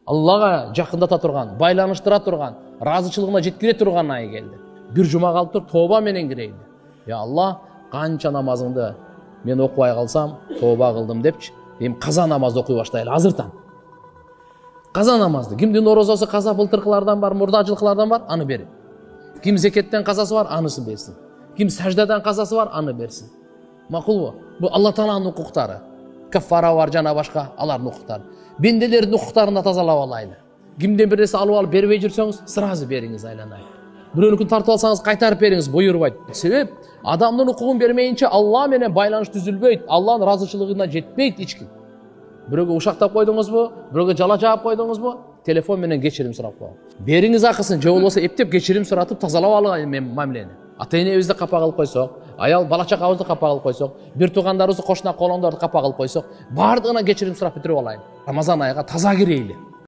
Аллага жакындата турган, байланыштыра турган, разычылыгына жеткире турган ай келди. Бир жума калып туруп тооба менен кирейли. Я Алла, канча намазыңды мен окубай калсам, тооба кылдым депчи, эми каза намазды окуй баштайлы азыртан. Каза намазды. Кимдин орозосу каза былтыркылардан бар, мурдачылыклардан бар, аны берин. Ким зекеттен казасы бар, анысын берсин. Ким саждадан казасы бар, аны берсин. Макулбу? Бу Алла Тааланын укуктары. Каффара бар жана башка алардын укуктары. Бенделердин укуктарын тазалап алайлы. Кимден бир нерсе алып бербей жүрсөңүз, сразу бериңиз айланай. Бирөөнүкүн тартып алсаңыз кайтарып бериңиз, буйрубайт. Себеп адамдын укугун бермейинче Алла менен байланыш түзүлбөйт, Алланын разычылыгына жетпейт эч ким. Бирөөгө ушактап койдуңузбу, бирөөгө жала жаап койдуңузбу, телефон менен кечирим сурап коюң. Бериңиз акысын, же болбосо эптеп кечирим суратып тазалап алган мамилени. Ата-энебизди капа кылып койсок, аял бала чакабызды капа кылып койсок, бир туугандарыбызды, кошуна колоңдорду капа кылып койсок, бардыгына кечирим сурап бүтүрүп алайын. Рамазан айга таза кирейли.